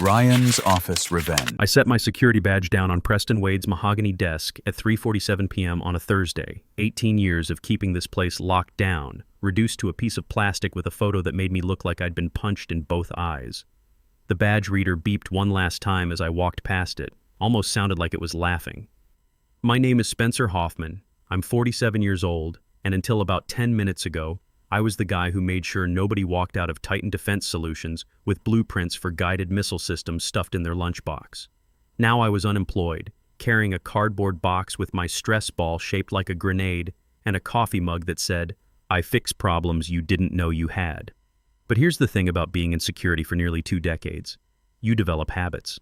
Ryan's office revenge. I set my security badge down on Preston Wade's mahogany desk at 3:47 p.m. on a Thursday. 18 years of keeping this place locked down, reduced to a piece of plastic with a photo that made me look like I'd been punched in both eyes. The badge reader beeped one last time as I walked past it. Almost sounded like it was laughing. My name is Spencer Hoffman. I'm 47 years old, and until about 10 minutes ago, I was the guy who made sure nobody walked out of Titan Defense Solutions with blueprints for guided missile systems stuffed in their lunchbox. Now I was unemployed, carrying a cardboard box with my stress ball shaped like a grenade and a coffee mug that said, "I fix problems you didn't know you had." But here's the thing about being in security for nearly 2 decades. You develop habits.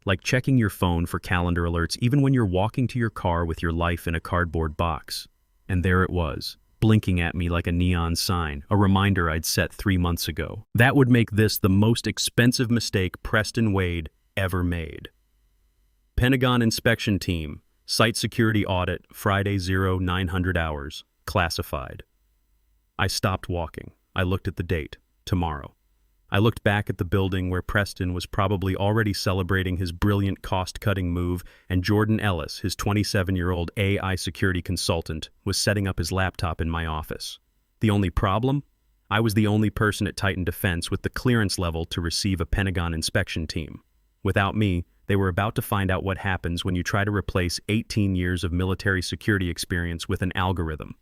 Like checking your phone for calendar alerts even when you're walking to your car with your life in a cardboard box. And there it was, blinking at me like a neon sign, a reminder I'd set 3 months ago. That would make this the most expensive mistake Preston Wade ever made. Pentagon inspection team, site security audit, Friday 0900 hours, classified. I stopped walking. I looked at the date, tomorrow. I looked back at the building where Preston was probably already celebrating his brilliant cost-cutting move, and Jordan Ellis, his 27-year-old AI security consultant, was setting up his laptop in my office. The only problem? I was the only person at Titan Defense with the clearance level to receive a Pentagon inspection team. Without me, they were about to find out what happens when you try to replace 18 years of military security experience with an algorithm.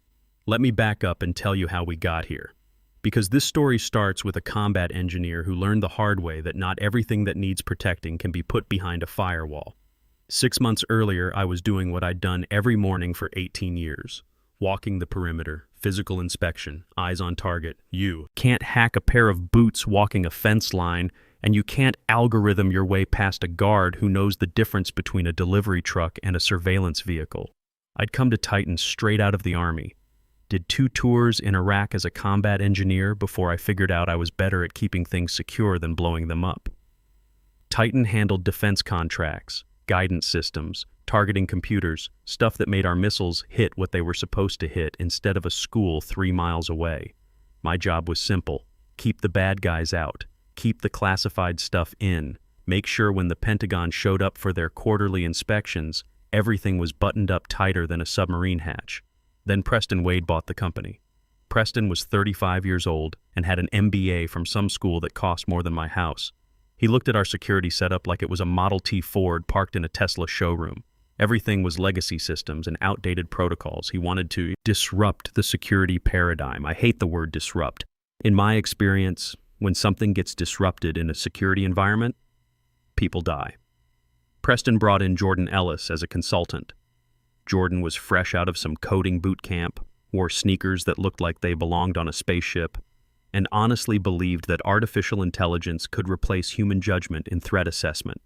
Let me back up and tell you how we got here. Because this story starts with a combat engineer who learned the hard way that not everything that needs protecting can be put behind a firewall. 6 months earlier, I was doing what I'd done every morning for 18 years. Walking the perimeter, physical inspection, eyes on target. You can't hack a pair of boots walking a fence line, and you can't algorithm your way past a guard who knows the difference between a delivery truck and a surveillance vehicle. I'd come to Titan straight out of the Army. Did 2 tours in Iraq as a combat engineer before I figured out I was better at keeping things secure than blowing them up. Titan handled defense contracts, guidance systems, targeting computers, stuff that made our missiles hit what they were supposed to hit instead of a school 3 miles away. My job was simple: keep the bad guys out, keep the classified stuff in, make sure when the Pentagon showed up for their quarterly inspections, everything was buttoned up tighter than a submarine hatch. Then Preston Wade bought the company. Preston was 35 years old and had an MBA from some school that cost more than my house. He looked at our security setup like it was a Model T Ford parked in a Tesla showroom. Everything was legacy systems and outdated protocols. He wanted to disrupt the security paradigm. I hate the word disrupt. In my experience, when something gets disrupted in a security environment, people die. Preston brought in Jordan Ellis as a consultant. Jordan was fresh out of some coding boot camp, wore sneakers that looked like they belonged on a spaceship, and honestly believed that artificial intelligence could replace human judgment in threat assessment.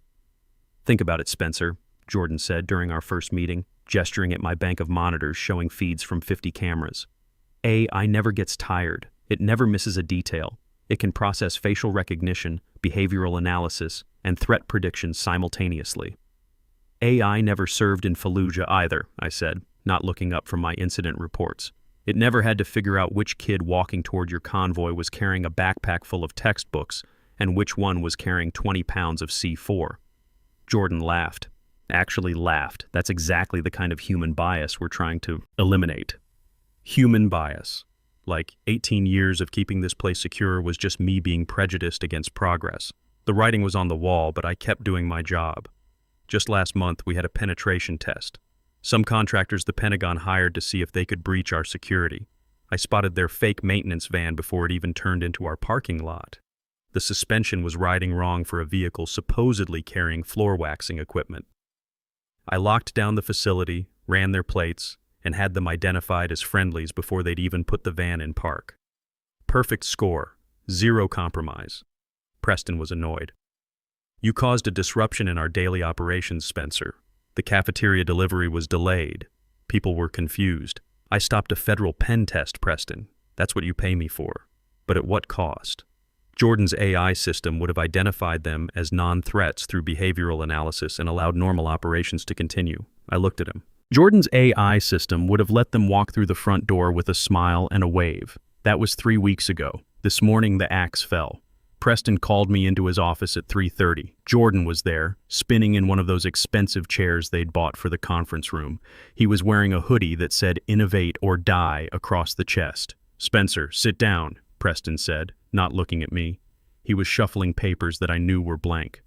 "Think about it, Spencer," Jordan said during our first meeting, gesturing at my bank of monitors showing feeds from 50 cameras. AI never gets tired. It never misses a detail. It can process facial recognition, behavioral analysis, and threat prediction simultaneously. AI never served in Fallujah either, I said, not looking up from my incident reports. It never had to figure out which kid walking toward your convoy was carrying a backpack full of textbooks and which one was carrying 20 pounds of C4. Jordan laughed. Actually laughed. That's exactly the kind of human bias we're trying to eliminate. Human bias. Like 18 years of keeping this place secure was just me being prejudiced against progress. The writing was on the wall, but I kept doing my job. Just last month, we had a penetration test. Some contractors the Pentagon hired to see if they could breach our security. I spotted their fake maintenance van before it even turned into our parking lot. The suspension was riding wrong for a vehicle supposedly carrying floor waxing equipment. I locked down the facility, ran their plates, and had them identified as friendlies before they'd even put the van in park. Perfect score. 0 compromise. Preston was annoyed. "You caused a disruption in our daily operations, Spencer. The cafeteria delivery was delayed. People were confused. I stopped a federal pen test, Preston. That's what you pay me for. But at what cost?" Jordan's AI system would have identified them as non-threats through behavioral analysis and allowed normal operations to continue. I looked at him. Jordan's AI system would have let them walk through the front door with a smile and a wave. That was 3 weeks ago. This morning the axe fell. Preston called me into his office at 3:30. Jordan was there, spinning in one of those expensive chairs they'd bought for the conference room. He was wearing a hoodie that said "Innovate or Die" across the chest. "Spencer, sit down," Preston said, not looking at me. He was shuffling papers that I knew were blank.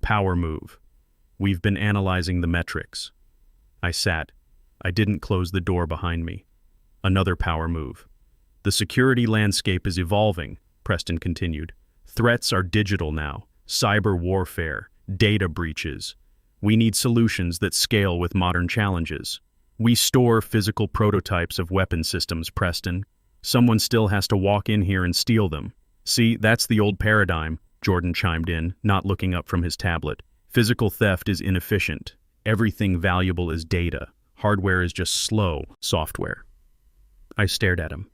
"Power move. We've been analyzing the metrics." I sat. I didn't close the door behind me. Another power move. "The security landscape is evolving," Preston continued. "Threats are digital now. Cyber warfare, data breaches. We need solutions that scale with modern challenges. We store physical prototypes of weapon systems, Preston. Someone still has to walk in here and steal them." "See, that's the old paradigm," Jordan chimed in, not looking up from his tablet. "Physical theft is inefficient. Everything valuable is data. Hardware is just slow software." I stared at him.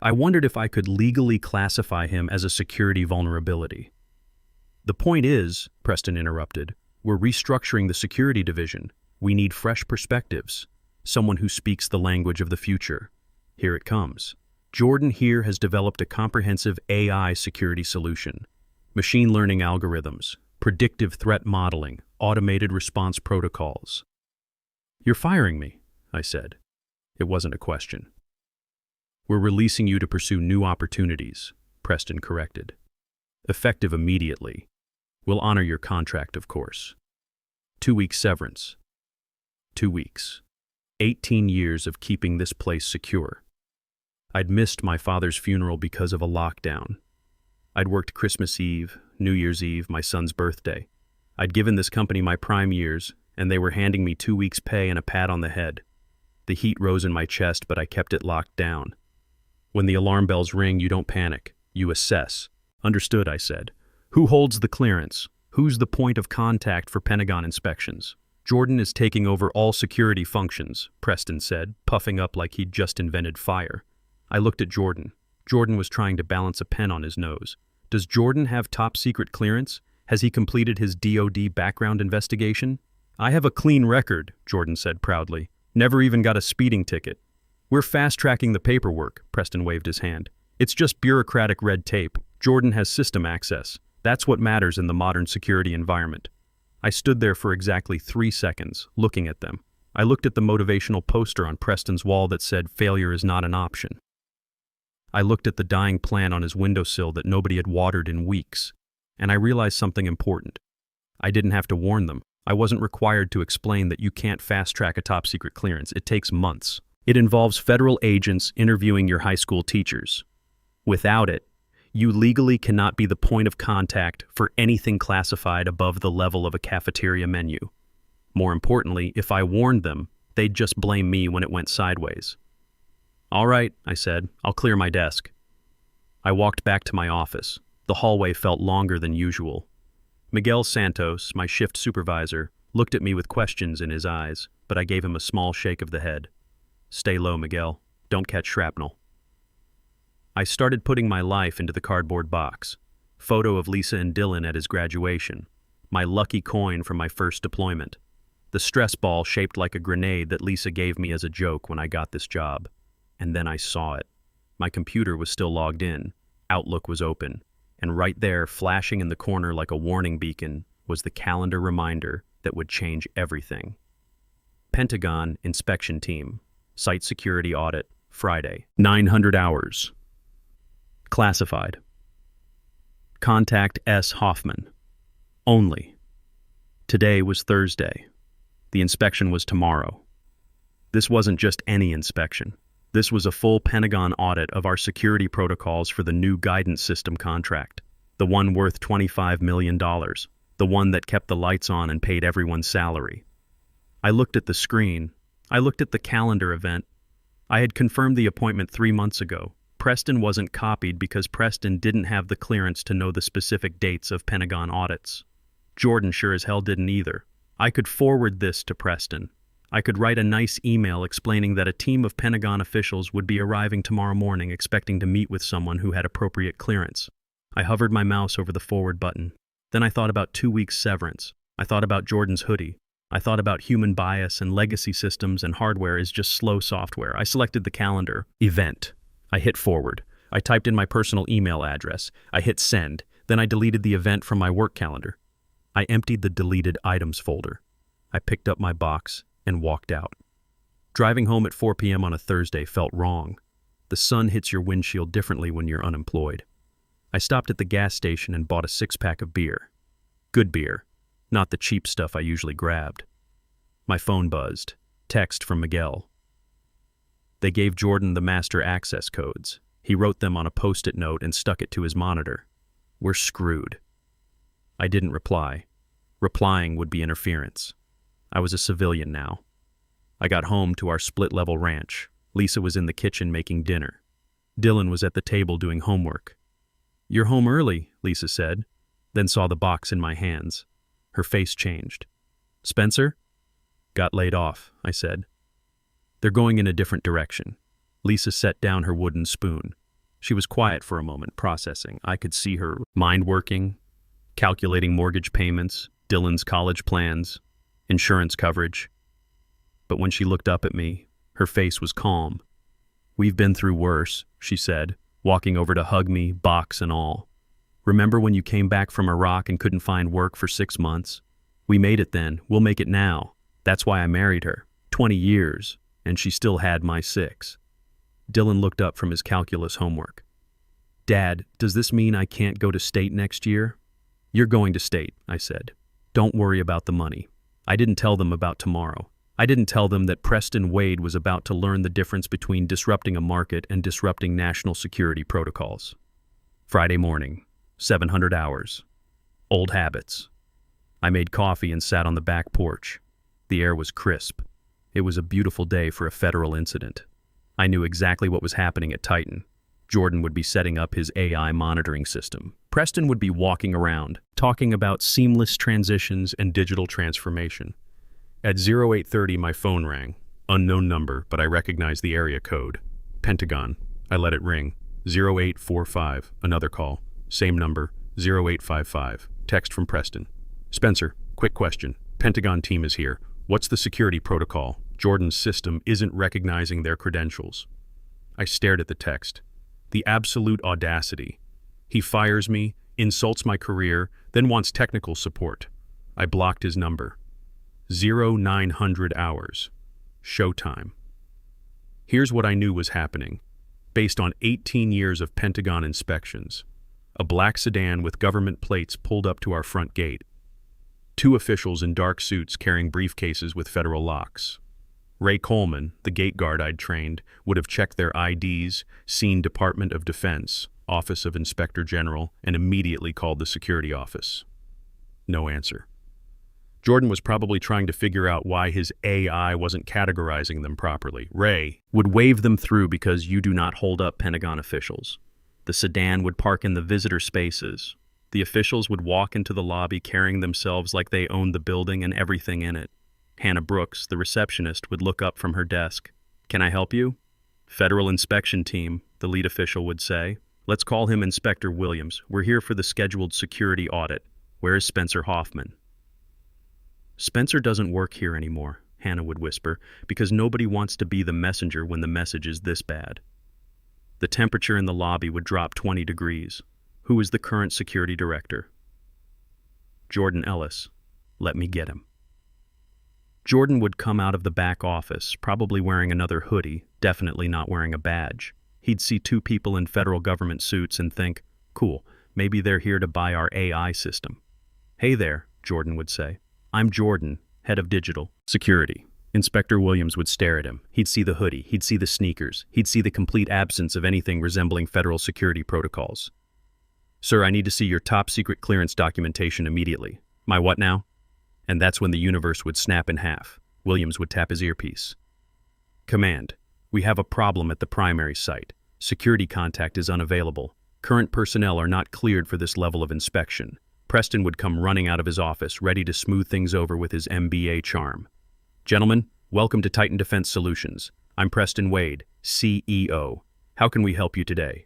I wondered if I could legally classify him as a security vulnerability. "The point is," Preston interrupted, "we're restructuring the security division. We need fresh perspectives. Someone who speaks the language of the future. Here it comes. Jordan here has developed a comprehensive AI security solution. Machine learning algorithms, predictive threat modeling, automated response protocols." "You're firing me," I said. It wasn't a question. "We're releasing you to pursue new opportunities," Preston corrected. "Effective immediately. We'll honor your contract, of course. 2 weeks severance. 2 weeks. 18 years of keeping this place secure. I'd missed my father's funeral because of a lockdown. I'd worked Christmas Eve, New Year's Eve, my son's birthday. I'd given this company my prime years, and they were handing me 2 weeks' pay and a pat on the head. The heat rose in my chest, but I kept it locked down. When the alarm bells ring, you don't panic. You assess." "Understood," I said. "Who holds the clearance? Who's the point of contact for Pentagon inspections?" "Jordan is taking over all security functions," Preston said, puffing up like he'd just invented fire. I looked at Jordan. Jordan was trying to balance a pen on his nose. "Does Jordan have top-secret clearance? Has he completed his DoD background investigation?" "I have a clean record," Jordan said proudly. "Never even got a speeding ticket." "We're fast-tracking the paperwork," Preston waved his hand. "It's just bureaucratic red tape. Jordan has system access. That's what matters in the modern security environment." I stood there for exactly 3 seconds, looking at them. I looked at the motivational poster on Preston's wall that said, "Failure is not an option." I looked at the dying plant on his windowsill that nobody had watered in weeks, and I realized something important. I didn't have to warn them. I wasn't required to explain that you can't fast-track a top-secret clearance. It takes months. It involves federal agents interviewing your high school teachers. Without it, you legally cannot be the point of contact for anything classified above the level of a cafeteria menu. More importantly, if I warned them, they'd just blame me when it went sideways. "All right," I said, "I'll clear my desk." I walked back to my office. The hallway felt longer than usual. Miguel Santos, my shift supervisor, looked at me with questions in his eyes, but I gave him a small shake of the head. "Stay low, Miguel. Don't catch shrapnel." I started putting my life into the cardboard box. Photo of Lisa and Dylan at his graduation. My lucky coin from my first deployment. The stress ball shaped like a grenade that Lisa gave me as a joke when I got this job. And then I saw it. My computer was still logged in. Outlook was open. And right there, flashing in the corner like a warning beacon, was the calendar reminder that would change everything. Pentagon inspection team. Site security audit. Friday. 900 hours. Classified. Contact S. Hoffman. Only. Today was Thursday. The inspection was tomorrow. This wasn't just any inspection. This was a full Pentagon audit of our security protocols for the new guidance system contract. The one worth $25 million. The one that kept the lights on and paid everyone's salary. I looked at the screen. I looked at the calendar event. I had confirmed the appointment 3 months ago. Preston wasn't copied because Preston didn't have the clearance to know the specific dates of Pentagon audits. Jordan sure as hell didn't either. I could forward this to Preston. I could write a nice email explaining that a team of Pentagon officials would be arriving tomorrow morning expecting to meet with someone who had appropriate clearance. I hovered my mouse over the forward button. Then I thought about 2 weeks severance. I thought about Jordan's hoodie. I thought about human bias and legacy systems and hardware is just slow software. I selected the calendar. Event. I hit forward. I typed in my personal email address. I hit send. Then I deleted the event from my work calendar. I emptied the deleted items folder. I picked up my box and walked out. Driving home at 4 p.m. on a Thursday felt wrong. The sun hits your windshield differently when you're unemployed. I stopped at the gas station and bought a 6-pack of beer. Good beer, not the cheap stuff I usually grabbed. My phone buzzed. Text from Miguel. They gave Jordan the master access codes. He wrote them on a post-it note and stuck it to his monitor. We're screwed. I didn't reply. Replying would be interference. I was a civilian now. I got home to our split-level ranch. Lisa was in the kitchen making dinner. Dylan was at the table doing homework. "You're home early," Lisa said, then saw the box in my hands. Her face changed. "Spencer?" "Got laid off," I said. "They're going in a different direction." Lisa set down her wooden spoon. She was quiet for a moment, processing. I could see her mind working, calculating mortgage payments, Dylan's college plans, insurance coverage. But when she looked up at me, her face was calm. "We've been through worse," she said, walking over to hug me, box and all. "Remember when you came back from Iraq and couldn't find work for 6 months? We made it then. We'll make it now. That's why I married her. 20 years, and she still had my 6. Dylan looked up from his calculus homework. "Dad, does this mean I can't go to state next year?" "You're going to state," I said. "Don't worry about the money." I didn't tell them about tomorrow. I didn't tell them that Preston Wade was about to learn the difference between disrupting a market and disrupting national security protocols. Friday morning, 700 hours. Old habits. I made coffee and sat on the back porch. The air was crisp. It was a beautiful day for a federal incident. I knew exactly what was happening at Titan. Jordan would be setting up his AI monitoring system. Preston would be walking around, talking about seamless transitions and digital transformation. At 0830, my phone rang. Unknown number, but I recognized the area code. Pentagon. I let it ring. 0845, another call. Same number, 0855. Text from Preston. "Spencer, quick question. Pentagon team is here. What's the security protocol? Jordan's system isn't recognizing their credentials." I stared at the text. The absolute audacity. He fires me, insults my career, then wants technical support. I blocked his number. 0900 hours. Showtime. Here's what I knew was happening. Based on 18 years of Pentagon inspections. A black sedan with government plates pulled up to our front gate. 2 officials in dark suits carrying briefcases with federal locks. Ray Coleman, the gate guard I'd trained, would have checked their IDs, seen Department of Defense, Office of Inspector General, and immediately called the security office. No answer. Jordan was probably trying to figure out why his AI wasn't categorizing them properly. Ray would wave them through because you do not hold up Pentagon officials. The sedan would park in the visitor spaces. The officials would walk into the lobby carrying themselves like they owned the building and everything in it. Hannah Brooks, the receptionist, would look up from her desk. "Can I help you?" "Federal Inspection Team," the lead official would say. "Let's call him Inspector Williams. We're here for the scheduled security audit. Where is Spencer Hoffman?" "Spencer doesn't work here anymore," Hannah would whisper, "because nobody wants to be the messenger when the message is this bad." The temperature in the lobby would drop 20 degrees. "Who is the current security director?" "Jordan Ellis." "Let me get him." Jordan would come out of the back office, probably wearing another hoodie, definitely not wearing a badge. He'd see 2 people in federal government suits and think, "Cool, maybe they're here to buy our AI system." "Hey there," Jordan would say. "I'm Jordan, head of digital security." Inspector Williams would stare at him. He'd see the hoodie, he'd see the sneakers, he'd see the complete absence of anything resembling federal security protocols. "Sir, I need to see your top secret clearance documentation immediately." "My what now?" And that's when the universe would snap in half. Williams would tap his earpiece. "Command, we have a problem at the primary site. Security contact is unavailable. Current personnel are not cleared for this level of inspection." Preston would come running out of his office, ready to smooth things over with his MBA charm. "Gentlemen, welcome to Titan Defense Solutions. I'm Preston Wade, CEO. How can we help you today?"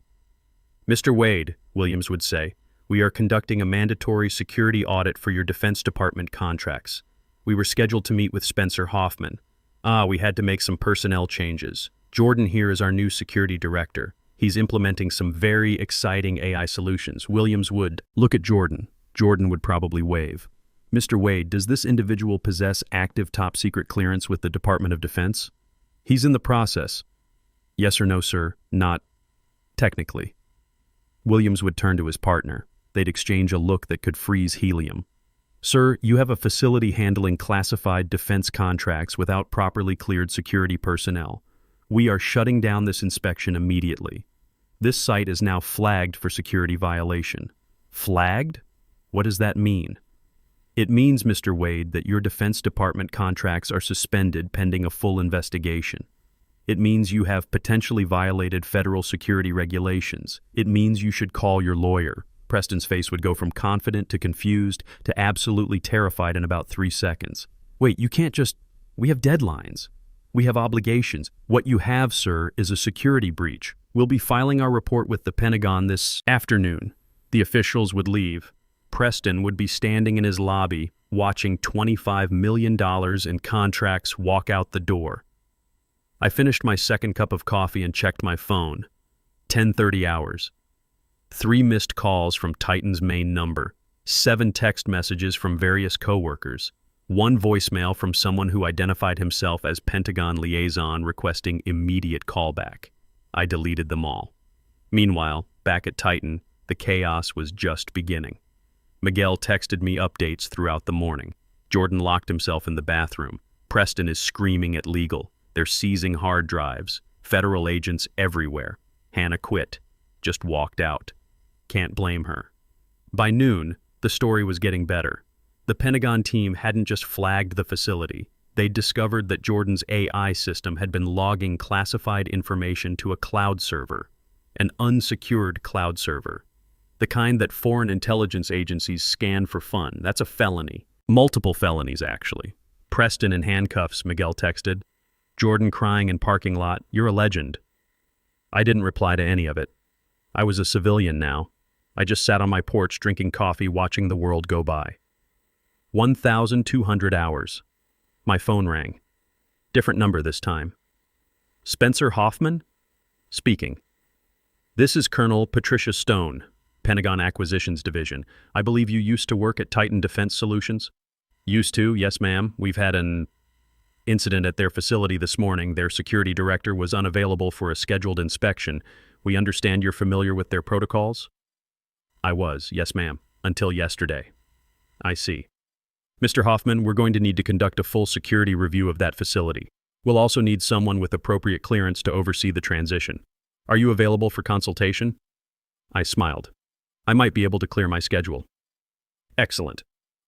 "Mr. Wade," Williams would say, "we are conducting a mandatory security audit for your Defense Department contracts. We were scheduled to meet with Spencer Hoffman. We had to make some personnel changes. Jordan here is our new security director. He's implementing some very exciting AI solutions. Williams would look at Jordan. Jordan would probably wave. Mr. Wade, does this individual possess active top-secret clearance with the Department of Defense? He's in the process. Yes or no, sir? Not technically. Williams would turn to his partner. They'd exchange a look that could freeze helium. Sir, you have a facility handling classified defense contracts without properly cleared security personnel. We are shutting down this inspection immediately. This site is now flagged for security violation. Flagged? What does that mean? It means, Mr. Wade, that your Defense Department contracts are suspended pending a full investigation. It means you have potentially violated federal security regulations. It means you should call your lawyer. Preston's face would go from confident to confused to absolutely terrified in about 3 seconds. Wait, you can't just... We have deadlines. We have obligations. What you have, sir, is a security breach. We'll be filing our report with the Pentagon this afternoon. The officials would leave. Preston would be standing in his lobby, watching $25 million in contracts walk out the door. I finished my second cup of coffee and checked my phone. 10:30 hours. 3 missed calls from Titan's main number. 7 text messages from various coworkers. 1 voicemail from someone who identified himself as Pentagon liaison requesting immediate callback. I deleted them all. Meanwhile, back at Titan, the chaos was just beginning. Miguel texted me updates throughout the morning. Jordan locked himself in the bathroom. Preston is screaming at legal. They're seizing hard drives. Federal agents everywhere. Hannah quit. Just walked out. Can't blame her. By noon, the story was getting better. The Pentagon team hadn't just flagged the facility. They'd discovered that Jordan's AI system had been logging classified information to a cloud server, an unsecured cloud server. The kind that foreign intelligence agencies scan for fun. That's a felony. Multiple felonies, actually. Preston in handcuffs, Miguel texted. Jordan crying in parking lot. You're a legend. I didn't reply to any of it. I was a civilian now. I just sat on my porch drinking coffee, watching the world go by. 1,200 hours. My phone rang. Different number this time. Spencer Hoffman? Speaking. This is Colonel Patricia Stone, Pentagon Acquisitions Division. I believe you used to work at Titan Defense Solutions? Used to, yes ma'am. We've had an incident at their facility this morning. Their security director was unavailable for a scheduled inspection. We understand you're familiar with their protocols? I was, yes ma'am, until yesterday. I see. Mr. Hoffman, we're going to need to conduct a full security review of that facility. We'll also need someone with appropriate clearance to oversee the transition. Are you available for consultation? I smiled. I might be able to clear my schedule. Excellent.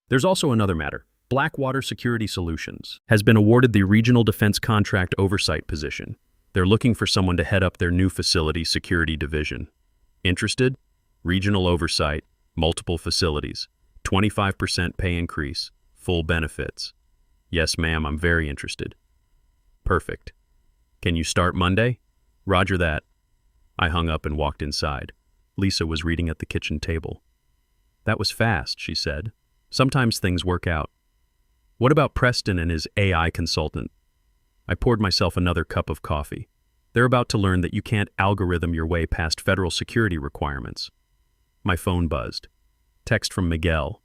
There's also another matter. Blackwater Security Solutions has been awarded the Regional Defense Contract Oversight position. They're looking for someone to head up their new facility security division. Interested? Regional oversight, multiple facilities, 25% pay increase, full benefits. Yes, ma'am, I'm very interested. Perfect. Can you start Monday? Roger that. I hung up and walked inside. Lisa was reading at the kitchen table. That was fast, she said. Sometimes things work out. What about Preston and his AI consultant? I poured myself another cup of coffee. They're about to learn that you can't algorithm your way past federal security requirements. My phone buzzed. Text from Miguel.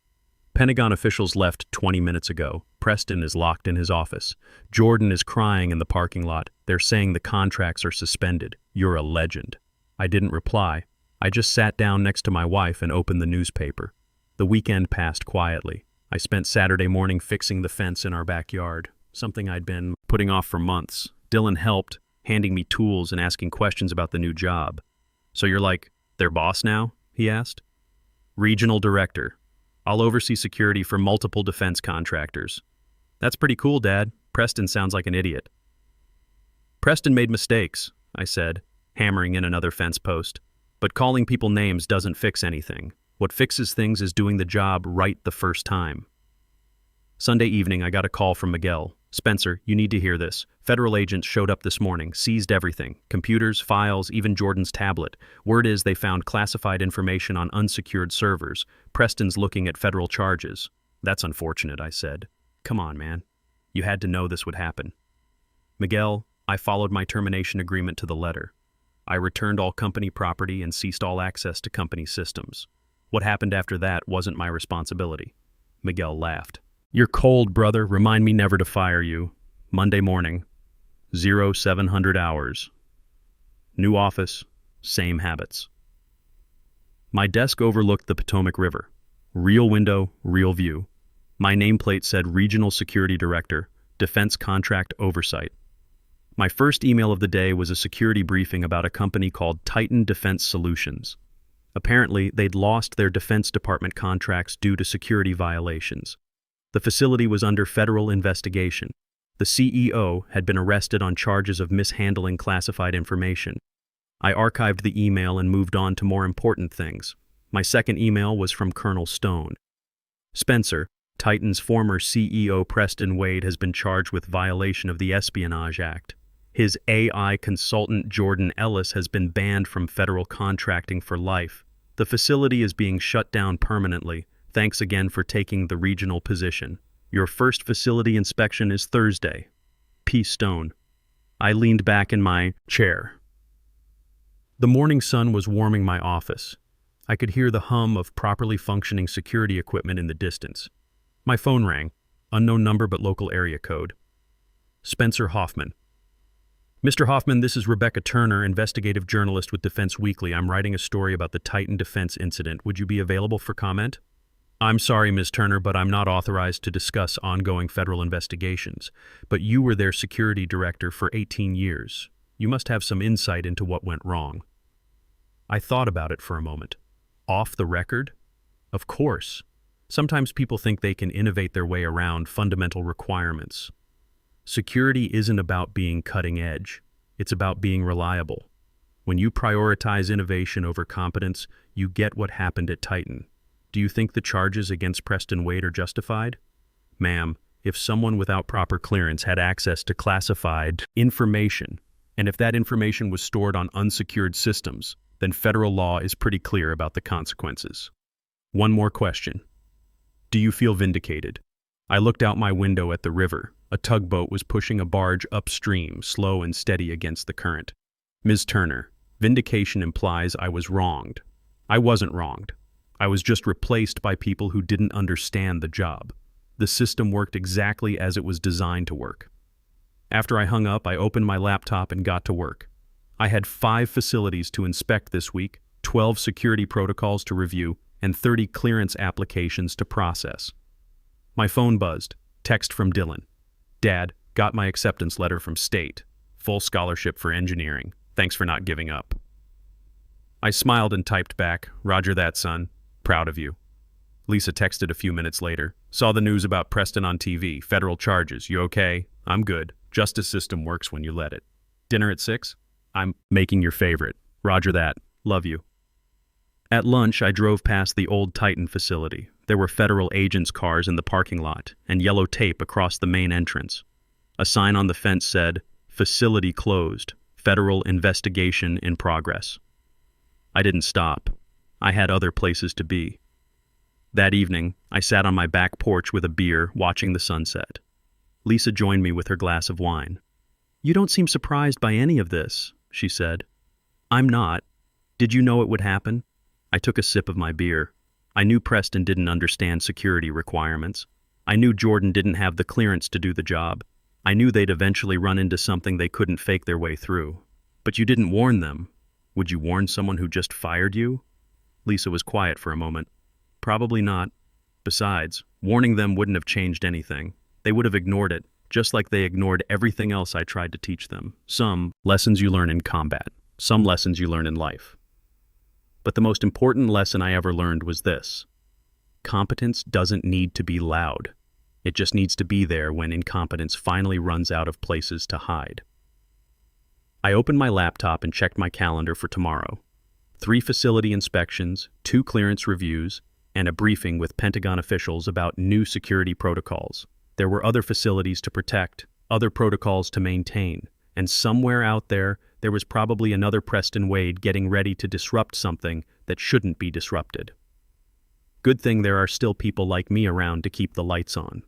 Pentagon officials left 20 minutes ago. Preston is locked in his office. Jordan is crying in the parking lot. They're saying the contracts are suspended. You're a legend. I didn't reply. I just sat down next to my wife and opened the newspaper. The weekend passed quietly. I spent Saturday morning fixing the fence in our backyard, something I'd been putting off for months. Dylan helped, handing me tools and asking questions about the new job. So you're like, their boss now? He asked. Regional director. I'll oversee security for multiple defense contractors. That's pretty cool, Dad. Preston sounds like an idiot. Preston made mistakes, I said, hammering in another fence post. But calling people names doesn't fix anything. What fixes things is doing the job right the first time. Sunday evening, I got a call from Miguel. Spencer, you need to hear this. Federal agents showed up this morning, seized everything. Computers, files, even Jordan's tablet. Word is they found classified information on unsecured servers. Preston's looking at federal charges. That's unfortunate, I said. Come on, man. You had to know this would happen. Miguel, I followed my termination agreement to the letter. I returned all company property and ceased all access to company systems. What happened after that wasn't my responsibility. Miguel laughed. You're cold, brother. Remind me never to fire you. Monday morning, 0700 hours. New office, same habits. My desk overlooked the Potomac River. Real window, real view. My nameplate said Regional Security Director, Defense Contract Oversight. My first email of the day was a security briefing about a company called Titan Defense Solutions. Apparently, they'd lost their Defense Department contracts due to security violations. The facility was under federal investigation. The CEO had been arrested on charges of mishandling classified information. I archived the email and moved on to more important things. My second email was from Colonel Stone. Spencer, Titan's former CEO Preston Wade, has been charged with violation of the Espionage Act. His AI consultant Jordan Ellis has been banned from federal contracting for life. The facility is being shut down permanently. Thanks again for taking the regional position. Your first facility inspection is Thursday. P. Stone. I leaned back in my chair. The morning sun was warming my office. I could hear the hum of properly functioning security equipment in the distance. My phone rang. Unknown number but local area code. Spencer Hoffman. Mr. Hoffman, this is Rebecca Turner, investigative journalist with Defense Weekly. I'm writing a story about the Titan Defense incident. Would you be available for comment? I'm sorry, Ms. Turner, but I'm not authorized to discuss ongoing federal investigations. But you were their security director for 18 years. You must have some insight into what went wrong. I thought about it for a moment. Off the record? Of course. Sometimes people think they can innovate their way around fundamental requirements. Security isn't about being cutting edge. It's about being reliable. When you prioritize innovation over competence, you get what happened at Titan. Do you think the charges against Preston Wade are justified? Ma'am, if someone without proper clearance had access to classified information, and if that information was stored on unsecured systems, then federal law is pretty clear about the consequences. One more question. Do you feel vindicated? I looked out my window at the river. A tugboat was pushing a barge upstream, slow and steady against the current. Ms. Turner, vindication implies I was wronged. I wasn't wronged. I was just replaced by people who didn't understand the job. The system worked exactly as it was designed to work. After I hung up, I opened my laptop and got to work. I had 5 facilities to inspect this week, 12 security protocols to review, and 30 clearance applications to process. My phone buzzed. Text from Dylan. Dad, got my acceptance letter from state. Full scholarship for engineering. Thanks for not giving up. I smiled and typed back, Roger that, son. Proud of you. Lisa texted a few minutes later. Saw the news about Preston on TV. Federal charges. You okay? I'm good. Justice system works when you let it. Dinner at 6? I'm making your favorite. Roger that. Love you. At lunch, I drove past the old Titan facility. There were federal agents' cars in the parking lot and yellow tape across the main entrance. A sign on the fence said, "Facility closed. Federal investigation in progress." I didn't stop. I had other places to be. That evening, I sat on my back porch with a beer, watching the sunset. Lisa joined me with her glass of wine. "You don't seem surprised by any of this," she said. "I'm not. Did you know it would happen?" I took a sip of my beer. I knew Preston didn't understand security requirements. I knew Jordan didn't have the clearance to do the job. I knew they'd eventually run into something they couldn't fake their way through. But you didn't warn them. Would you warn someone who just fired you? Lisa was quiet for a moment. Probably not. Besides, warning them wouldn't have changed anything. They would have ignored it, just like they ignored everything else I tried to teach them. Some lessons you learn in combat, some lessons you learn in life. But the most important lesson I ever learned was this. Competence doesn't need to be loud. It just needs to be there when incompetence finally runs out of places to hide. I opened my laptop and checked my calendar for tomorrow. 3 facility inspections, 2 clearance reviews, and a briefing with Pentagon officials about new security protocols. There were other facilities to protect, other protocols to maintain, and somewhere out there, there was probably another Preston Wade getting ready to disrupt something that shouldn't be disrupted. Good thing there are still people like me around to keep the lights on.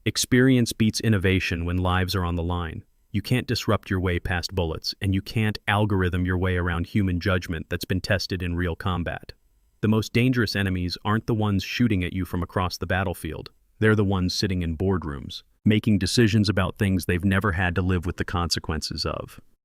Experience beats innovation when lives are on the line. You can't disrupt your way past bullets, and you can't algorithm your way around human judgment that's been tested in real combat. The most dangerous enemies aren't the ones shooting at you from across the battlefield. They're the ones sitting in boardrooms, making decisions about things they've never had to live with the consequences of.